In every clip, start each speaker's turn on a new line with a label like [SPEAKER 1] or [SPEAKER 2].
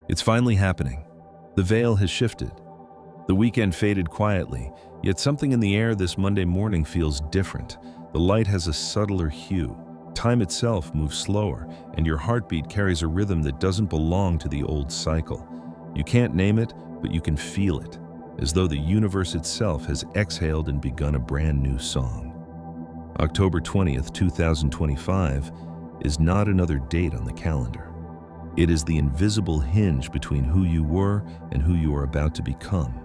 [SPEAKER 1] It's finally happening. The veil has shifted. The weekend faded quietly, yet something in the air this Monday morning feels different. The light has a subtler hue. Time itself moves slower, and your heartbeat carries a rhythm that doesn't belong to the old cycle. You can't name it, but you can feel it, as though the universe itself has exhaled and begun a brand new song. October 20th, 2025 is not another date on the calendar. It is the invisible hinge between who you were and who you are about to become.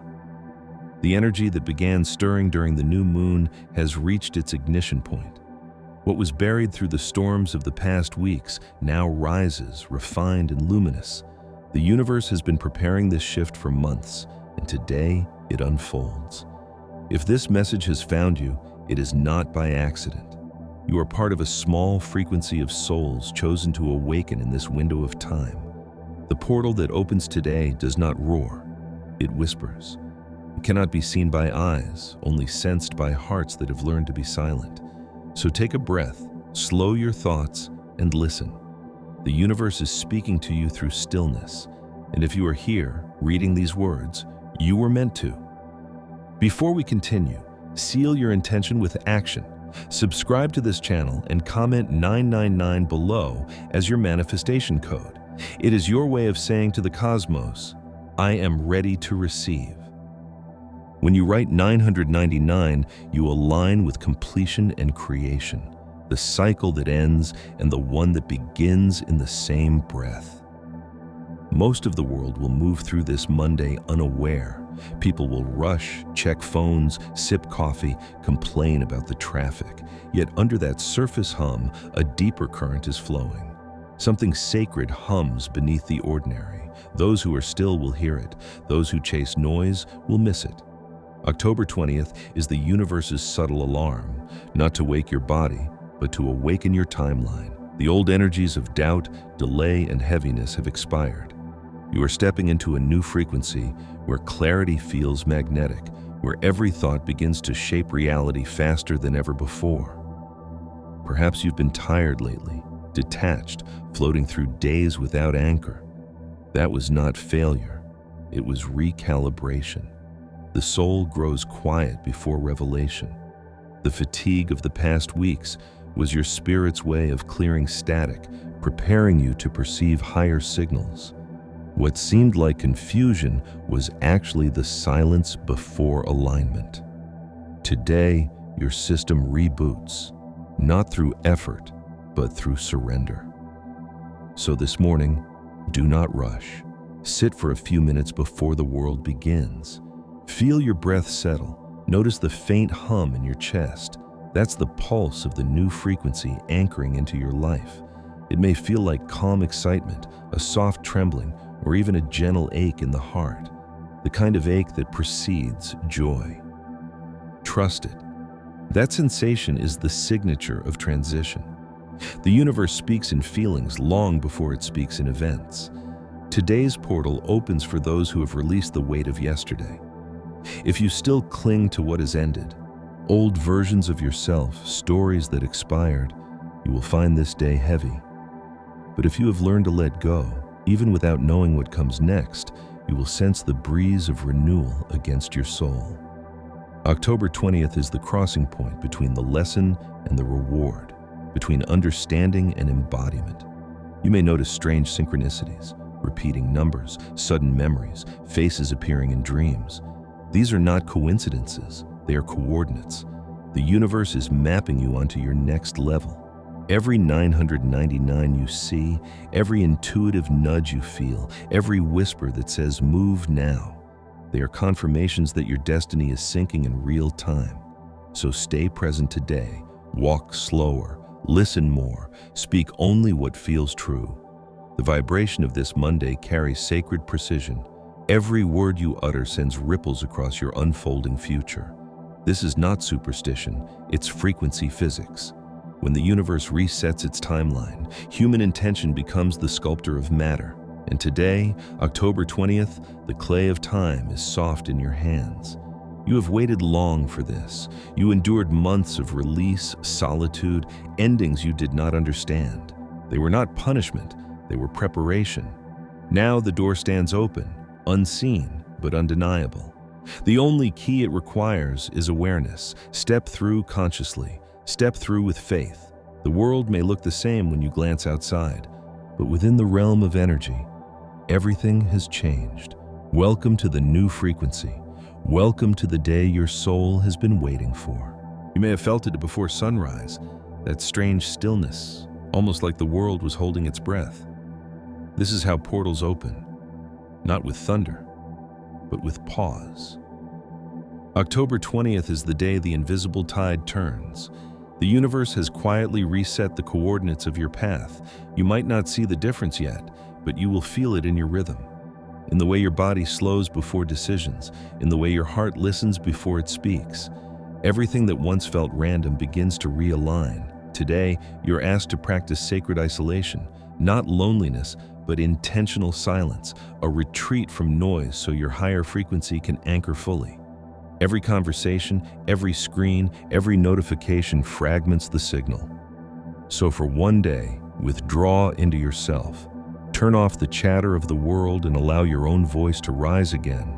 [SPEAKER 1] The energy that began stirring during the new moon has reached its ignition point. What was buried through the storms of the past weeks now rises, refined and luminous. The universe has been preparing this shift for months, and today it unfolds. If this message has found you, it is not by accident. You are part of a small frequency of souls chosen to awaken in this window of time. The portal that opens today does not roar, it whispers. It cannot be seen by eyes, only sensed by hearts that have learned to be silent. So take a breath, slow your thoughts, and listen. The universe is speaking to you through stillness, and if you are here, reading these words, you were meant to. Before we continue, seal your intention with action. Subscribe to this channel and comment 999 below as your manifestation code. It is your way of saying to the cosmos, I am ready to receive. When you write 999, you align with completion and creation, the cycle that ends and the one that begins in the same breath. Most of the world will move through this Monday unaware. People will rush, check phones, sip coffee, complain about the traffic. Yet under that surface hum, a deeper current is flowing. Something sacred hums beneath the ordinary. Those who are still will hear it. Those who chase noise will miss it. October 20th is the universe's subtle alarm, not to wake your body, but to awaken your timeline. The old energies of doubt, delay, and heaviness have expired. You are stepping into a new frequency where clarity feels magnetic, where every thought begins to shape reality faster than ever before. Perhaps you've been tired lately, detached, floating through days without anchor. That was not failure, it was recalibration. The soul grows quiet before revelation. The fatigue of the past weeks was your spirit's way of clearing static, preparing you to perceive higher signals. What seemed like confusion was actually the silence before alignment. Today, your system reboots, not through effort, but through surrender. So this morning, do not rush. Sit for a few minutes before the world begins. Feel your breath settle. Notice the faint hum in your chest. That's the pulse of the new frequency anchoring into your life. It may feel like calm excitement, a soft trembling, or even a gentle ache in the heart, the kind of ache that precedes joy. Trust it. That sensation is the signature of transition. The universe speaks in feelings long before it speaks in events. Today's portal opens for those who have released the weight of yesterday. If you still cling to what has ended, old versions of yourself, stories that expired, you will find this day heavy. But if you have learned to let go, even without knowing what comes next, you will sense the breeze of renewal against your soul. October 20th is the crossing point between the lesson and the reward, between understanding and embodiment. You may notice strange synchronicities, repeating numbers, sudden memories, faces appearing in dreams. These are not coincidences, they are coordinates. The universe is mapping you onto your next level. Every 999 you see, every intuitive nudge you feel, every whisper that says, move now. They are confirmations that your destiny is syncing in real time. So stay present today, walk slower, listen more, speak only what feels true. The vibration of this Monday carries sacred precision. Every word you utter sends ripples across your unfolding future. This is not superstition, it's frequency physics. When the universe resets its timeline, human intention becomes the sculptor of matter. And today, October 20th, the clay of time is soft in your hands. You have waited long for this. You endured months of release, solitude, endings you did not understand. They were not punishment, they were preparation. Now the door stands open, unseen but undeniable. The only key it requires is awareness. Step through consciously, step through with faith. The world may look the same when you glance outside, but within the realm of energy, everything has changed. Welcome to the new frequency. Welcome to the day your soul has been waiting for. You may have felt it before sunrise, that strange stillness, almost like the world was holding its breath. This is how portals open, not with thunder, but with pause. October 20th is the day the invisible tide turns. The universe has quietly reset the coordinates of your path. You might not see the difference yet, but you will feel it in your rhythm, in the way your body slows before decisions, in the way your heart listens before it speaks. Everything that once felt random begins to realign. Today, you're asked to practice sacred isolation, not loneliness, but intentional silence, a retreat from noise so your higher frequency can anchor fully. Every conversation, every screen, every notification fragments the signal. So for one day, withdraw into yourself. Turn off the chatter of the world and allow your own voice to rise again.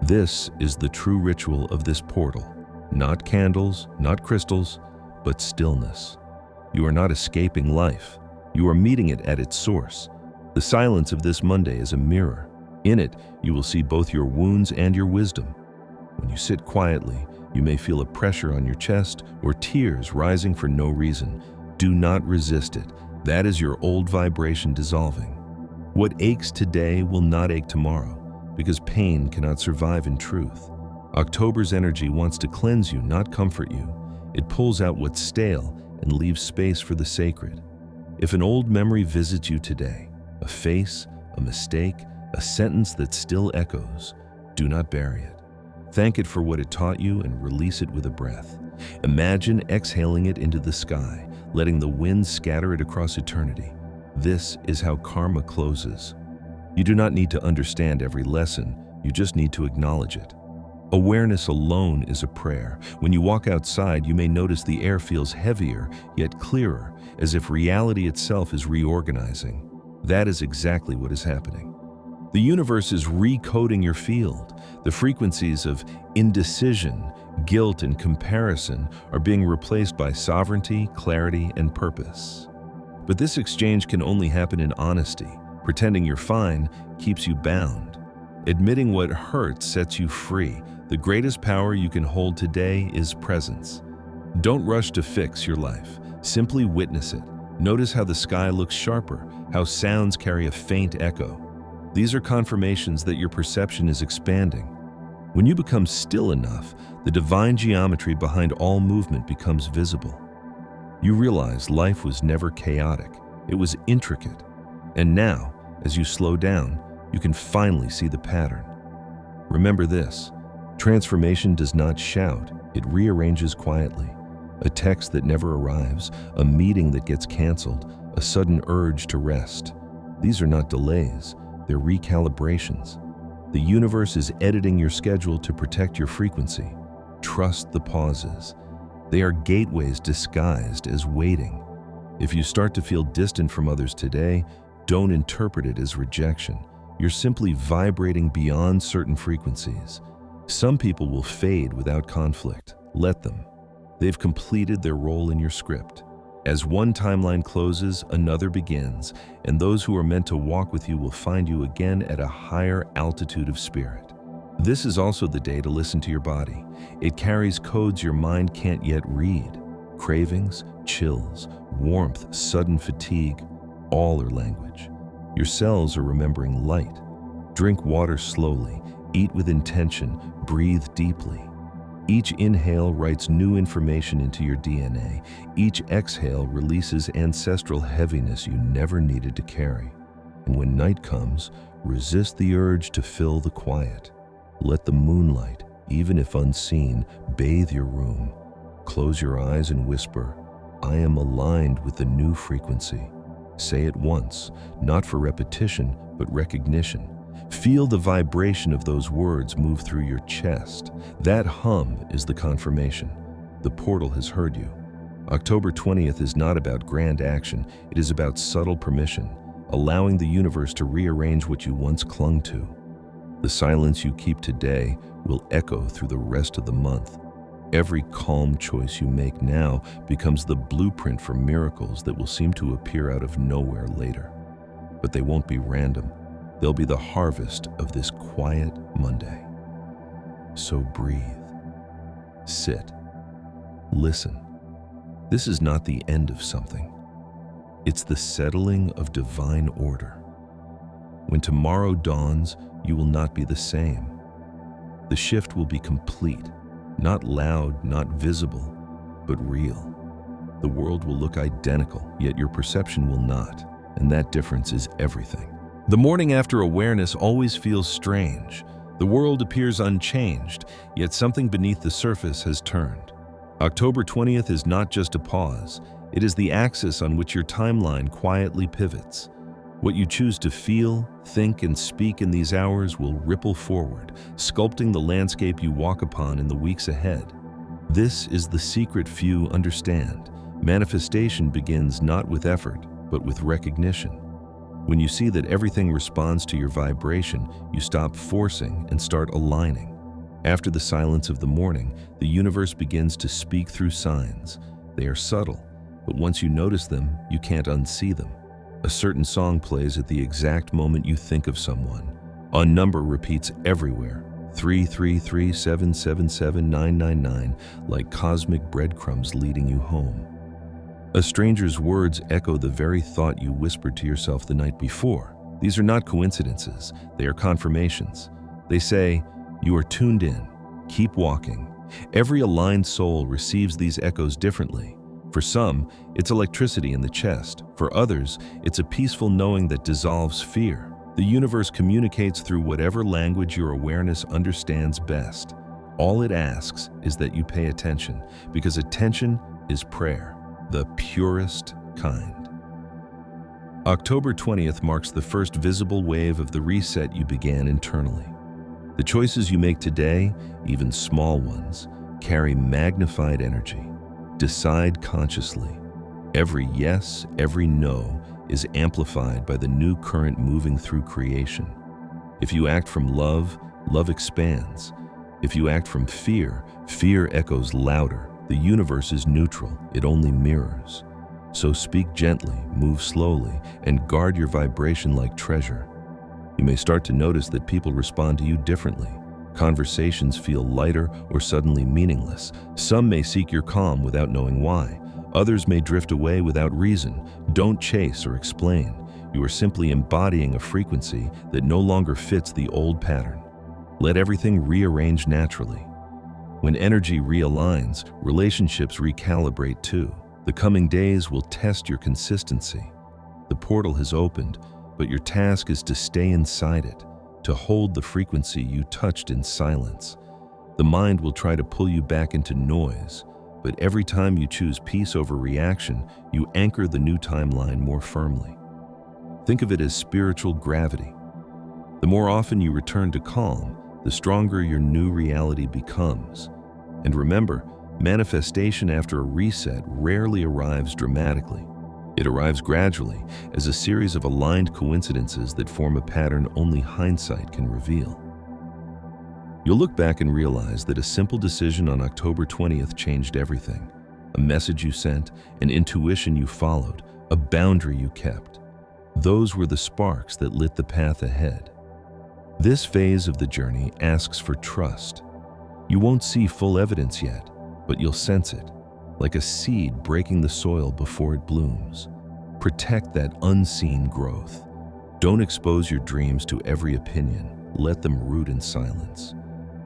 [SPEAKER 1] This is the true ritual of this portal. Not candles, not crystals, but stillness. You are not escaping life. You are meeting it at its source. The silence of this Monday is a mirror. In it, you will see both your wounds and your wisdom. When you sit quietly, you may feel a pressure on your chest or tears rising for no reason. Do not resist it. That is your old vibration dissolving. What aches today will not ache tomorrow, because pain cannot survive in truth. October's energy wants to cleanse you, not comfort you. It pulls out what's stale and leaves space for the sacred. If an old memory visits you today, a face, a mistake, a sentence that still echoes, do not bury it. Thank it for what it taught you and release it with a breath. Imagine exhaling it into the sky, letting the wind scatter it across eternity. This is how karma closes. You do not need to understand every lesson, you just need to acknowledge it. Awareness alone is a prayer. When you walk outside, you may notice the air feels heavier, yet clearer, as if reality itself is reorganizing. That is exactly what is happening. The universe is recoding your field. The frequencies of indecision, guilt, and comparison are being replaced by sovereignty, clarity, and purpose. But this exchange can only happen in honesty. Pretending you're fine keeps you bound. Admitting what hurts sets you free. The greatest power you can hold today is presence. Don't rush to fix your life. Simply witness it. Notice how the sky looks sharper, how sounds carry a faint echo. These are confirmations that your perception is expanding. When you become still enough, the divine geometry behind all movement becomes visible. You realize life was never chaotic, it was intricate. And now, as you slow down, you can finally see the pattern. Remember this, transformation does not shout, it rearranges quietly. A text that never arrives, a meeting that gets canceled, a sudden urge to rest. These are not delays, they're recalibrations. The universe is editing your schedule to protect your frequency. Trust the pauses. They are gateways disguised as waiting. If you start to feel distant from others today, don't interpret it as rejection. You're simply vibrating beyond certain frequencies. Some people will fade without conflict. Let them. They've completed their role in your script. As one timeline closes, another begins, and those who are meant to walk with you will find you again at a higher altitude of spirit. This is also the day to listen to your body. It carries codes your mind can't yet read. Cravings, chills, warmth, sudden fatigue, all are language. Your cells are remembering light. Drink water slowly, eat with intention, breathe deeply. Each inhale writes new information into your DNA. Each exhale releases ancestral heaviness you never needed to carry. And when night comes, resist the urge to fill the quiet. Let the moonlight, even if unseen, bathe your room. Close your eyes and whisper, "I am aligned with the new frequency." Say it once, not for repetition, but recognition. Feel the vibration of those words move through your chest. That hum is the confirmation. The portal has heard you. October 20th is not about grand action, it is about subtle permission. allowing the universe to rearrange what you once clung to. The silence you keep today will echo through the rest of the month. Every calm choice you make now becomes the blueprint for miracles that will seem to appear out of nowhere later. But they won't be random. They'll be the harvest of this quiet Monday. So breathe, sit, listen. This is not the end of something. It's the settling of divine order. When tomorrow dawns, you will not be the same. The shift will be complete, not loud, not visible, but real. The world will look identical, yet your perception will not, and that difference is everything. The morning after awareness always feels strange. The world appears unchanged, yet something beneath the surface has turned. October 20th is not just a pause, it is the axis on which your timeline quietly pivots. What you choose to feel, think, and speak in these hours will ripple forward, sculpting the landscape you walk upon in the weeks ahead. This is the secret few understand. Manifestation begins not with effort, but with recognition. When you see that everything responds to your vibration, you stop forcing and start aligning. After the silence of the morning, the universe begins to speak through signs. They are subtle, but once you notice them, you can't unsee them. A certain song plays at the exact moment you think of someone. A number repeats everywhere, 333-777-999, like cosmic breadcrumbs leading you home. A stranger's words echo the very thought you whispered to yourself the night before. These are not coincidences, they are confirmations. They say, you are tuned in, keep walking. Every aligned soul receives these echoes differently. For some, it's electricity in the chest. For others, it's a peaceful knowing that dissolves fear. The universe communicates through whatever language your awareness understands best. All it asks is that you pay attention, because attention is prayer, the purest kind. October 20th marks the first visible wave of the reset you began internally. The choices you make today, even small ones, carry magnified energy. Decide consciously. Every yes, every no is amplified by the new current moving through creation. If you act from love, love expands. If you act from fear, fear echoes louder. The universe is neutral, it only mirrors. So speak gently, move slowly, and guard your vibration like treasure. You may start to notice that people respond to you differently. Conversations feel lighter or suddenly meaningless. Some may seek your calm without knowing why. Others may drift away without reason. Don't chase or explain. You are simply embodying a frequency that no longer fits the old pattern. Let everything rearrange naturally. When energy realigns, relationships recalibrate too. The coming days will test your consistency. The portal has opened, but your task is to stay inside it, to hold the frequency you touched in silence. The mind will try to pull you back into noise, but every time you choose peace over reaction, you anchor the new timeline more firmly. Think of it as spiritual gravity. The more often you return to calm, the stronger your new reality becomes. And remember, manifestation after a reset rarely arrives dramatically. It arrives gradually, as a series of aligned coincidences that form a pattern only hindsight can reveal. You'll look back and realize that a simple decision on October 20th changed everything. A message you sent, an intuition you followed, a boundary you kept. Those were the sparks that lit the path ahead. This phase of the journey asks for trust. You won't see full evidence yet, but you'll sense it, like a seed breaking the soil before it blooms. Protect that unseen growth. Don't expose your dreams to every opinion. Let them root in silence.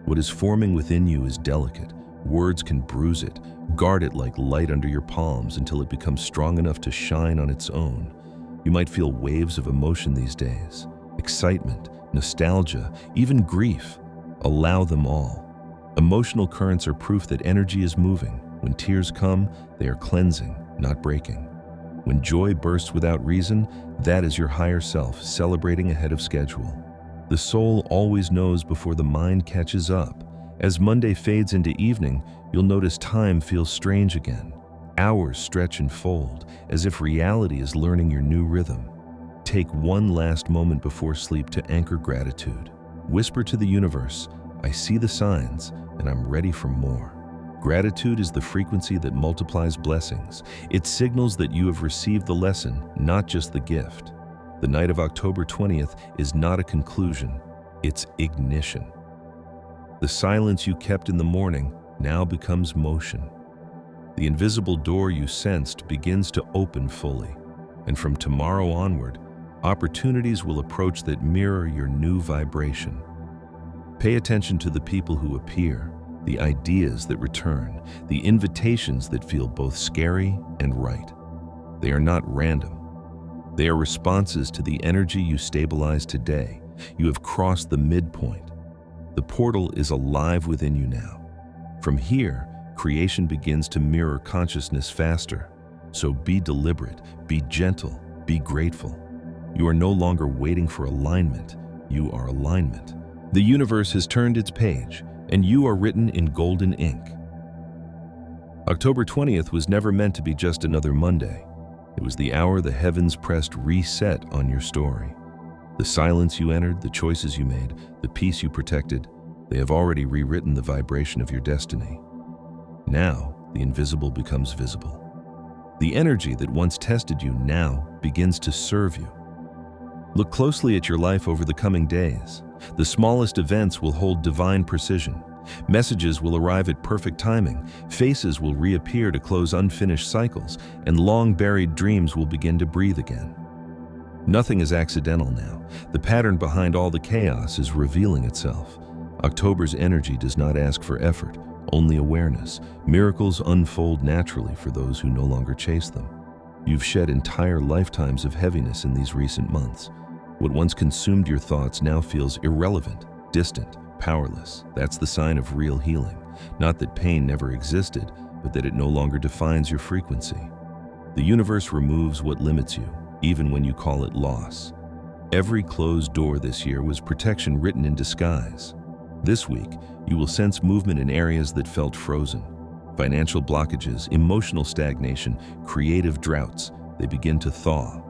[SPEAKER 1] What is forming within you is delicate. Words can bruise it. Guard it like light under your palms until it becomes strong enough to shine on its own. You might feel waves of emotion these days. Excitement, nostalgia, even grief. Allow them all. Emotional currents are proof that energy is moving. When tears come, they are cleansing, not breaking. When joy bursts without reason, that is your higher self celebrating ahead of schedule. The soul always knows before the mind catches up. As Monday fades into evening, you'll notice time feels strange again. Hours stretch and fold, as if reality is learning your new rhythm. take one last moment before sleep to anchor gratitude. Whisper to the universe, I see the signs and I'm ready for more. Gratitude is the frequency that multiplies blessings. It signals that you have received the lesson, not just the gift. The night of October 20th is not a conclusion, it's ignition. The silence you kept in the morning now becomes motion. The invisible door you sensed begins to open fully. And from tomorrow onward, opportunities will approach that mirror your new vibration. Pay attention to the people who appear, the ideas that return, the invitations that feel both scary and right. They are not random. They are responses to the energy you stabilized today. You have crossed the midpoint. The portal is alive within you now. From here, creation begins to mirror consciousness faster. So be deliberate, be gentle, be grateful. You are no longer waiting for alignment. You are alignment. The universe has turned its page, and you are written in golden ink. October 20th was never meant to be just another Monday. It was the hour the heavens pressed reset on your story. The silence you entered, the choices you made, the peace you protected, they have already rewritten the vibration of your destiny. Now, the invisible becomes visible. The energy that once tested you now begins to serve you. Look closely at your life over the coming days. The smallest events will hold divine precision. Messages will arrive at perfect timing. Faces will reappear to close unfinished cycles, and long-buried dreams will begin to breathe again. Nothing is accidental now. The pattern behind all the chaos is revealing itself. October's energy does not ask for effort, only awareness. Miracles unfold naturally for those who no longer chase them. You've shed entire lifetimes of heaviness in these recent months. What once consumed your thoughts now feels irrelevant, distant, powerless. That's the sign of real healing. Not that pain never existed, but that it no longer defines your frequency. The universe removes what limits you, even when you call it loss. Every closed door this year was protection written in disguise. This week, you will sense movement in areas that felt frozen. Financial blockages, emotional stagnation, creative droughts, they begin to thaw.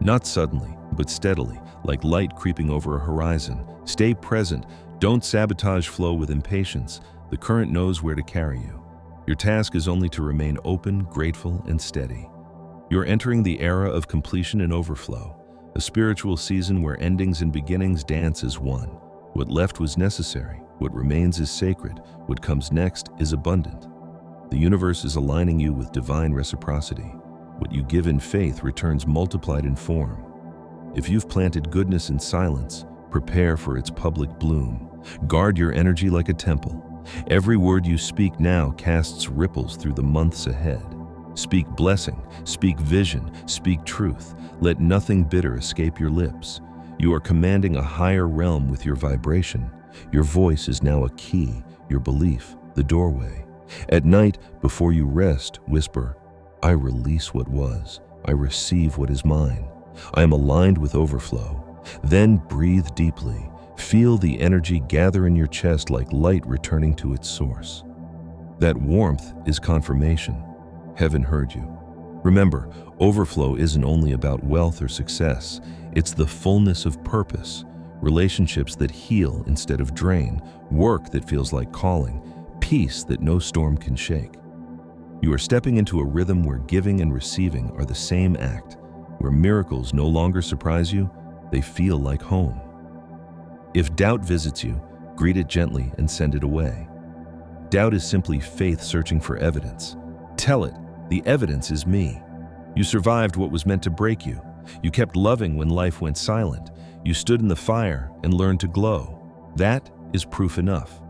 [SPEAKER 1] Not suddenly, but steadily, like light creeping over a horizon. Stay present. Don't sabotage flow with impatience. The current knows where to carry you. Your task is only to remain open, grateful, and steady. You're entering the era of completion and overflow, a spiritual season where endings and beginnings dance as one. What left was necessary. What remains is sacred. What comes next is abundant. The universe is aligning you with divine reciprocity. What you give in faith returns multiplied in form. If you've planted goodness in silence, prepare for its public bloom. Guard your energy like a temple. Every word you speak now casts ripples through the months ahead. Speak blessing, speak vision, speak truth. Let nothing bitter escape your lips. You are commanding a higher realm with your vibration. Your voice is now a key, your belief, the doorway. At night, before you rest, whisper, I release what was. I receive what is mine. I am aligned with overflow. Then breathe deeply. Feel the energy gather in your chest like light returning to its source. That warmth is confirmation. Heaven heard you. Remember, overflow isn't only about wealth or success. It's the fullness of purpose, relationships that heal instead of drain, work that feels like calling, peace that no storm can shake. You are stepping into a rhythm where giving and receiving are the same act, where miracles no longer surprise you, they feel like home. If doubt visits you, greet it gently and send it away. Doubt is simply faith searching for evidence. Tell it, the evidence is me. You survived what was meant to break you. You kept loving when life went silent. You stood in the fire and learned to glow. That is proof enough.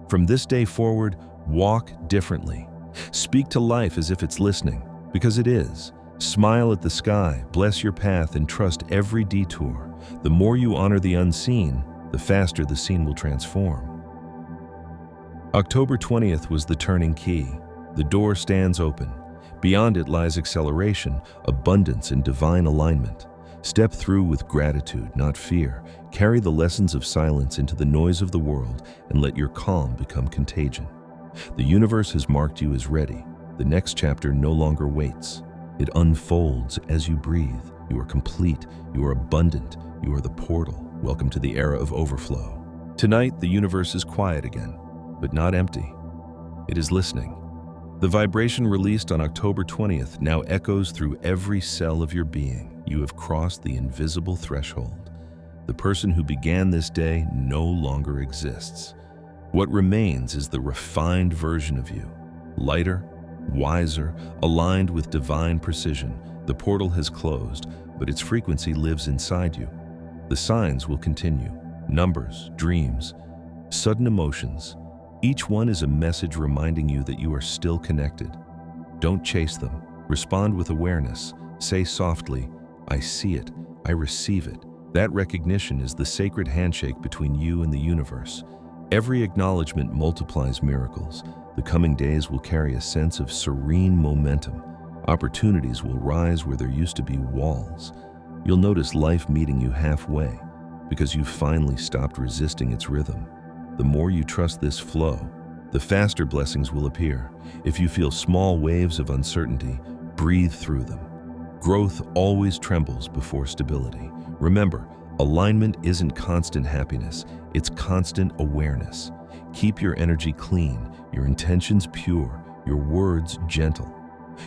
[SPEAKER 1] From this day forward, walk differently. Speak to life as if it's listening, because it is. Smile at the sky, bless your path, and trust every detour. The more you honor the unseen, the faster the scene will transform. October 20th was the turning key. The door stands open. Beyond it lies acceleration, abundance, and divine alignment. Step through with gratitude, not fear. Carry the lessons of silence into the noise of the world and let your calm become contagion. The universe has marked you as ready. The next chapter no longer waits. It unfolds as you breathe. You are complete. You are abundant. You are the portal. Welcome to the era of overflow. Tonight, the universe is quiet again, but not empty. It is listening. The vibration released on October 20th now echoes through every cell of your being. You have crossed the invisible threshold. The person who began this day no longer exists. What remains is the refined version of you, lighter, wiser, aligned with divine precision. The portal has closed, but its frequency lives inside you. The signs will continue. Numbers, dreams, sudden emotions. Each one is a message reminding you that you are still connected. Don't chase them. Respond with awareness. Say softly, "I see it. I receive it." That recognition is the sacred handshake between you and the universe. Every acknowledgement multiplies miracles. The coming days will carry a sense of serene momentum. Opportunities will rise where there used to be walls. You'll notice life meeting you halfway because you've finally stopped resisting its rhythm. The more you trust this flow, the faster blessings will appear. If you feel small waves of uncertainty, breathe through them. Growth always trembles before stability. Remember, alignment isn't constant happiness, it's constant awareness. Keep your energy clean, your intentions pure, your words gentle.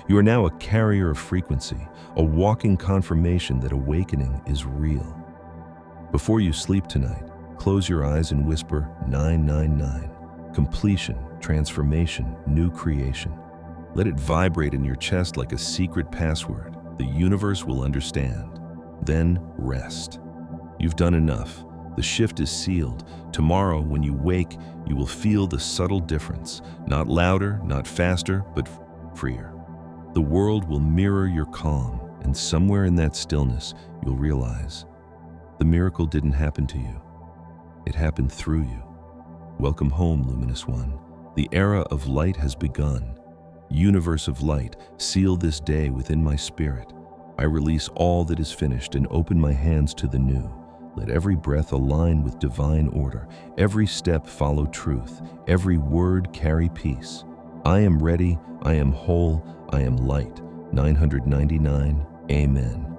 [SPEAKER 1] You are now a carrier of frequency, a walking confirmation that awakening is real. Before you sleep tonight, close your eyes and whisper 999. Completion, transformation, new creation. Let it vibrate in your chest like a secret password. The universe will understand. Then rest. You've done enough. The shift is sealed. Tomorrow, when you wake, you will feel the subtle difference. Not louder, not faster, but freer. The world will mirror your calm, and somewhere in that stillness, you'll realize the miracle didn't happen to you. It happened through you. Welcome home, Luminous One. The era of light has begun. Universe of light, seal this day within my spirit. I release all that is finished and open my hands to the new. Let every breath align with divine order. Every step follow truth. Every word carry peace. I am ready. I am whole. I am light. 999. Amen.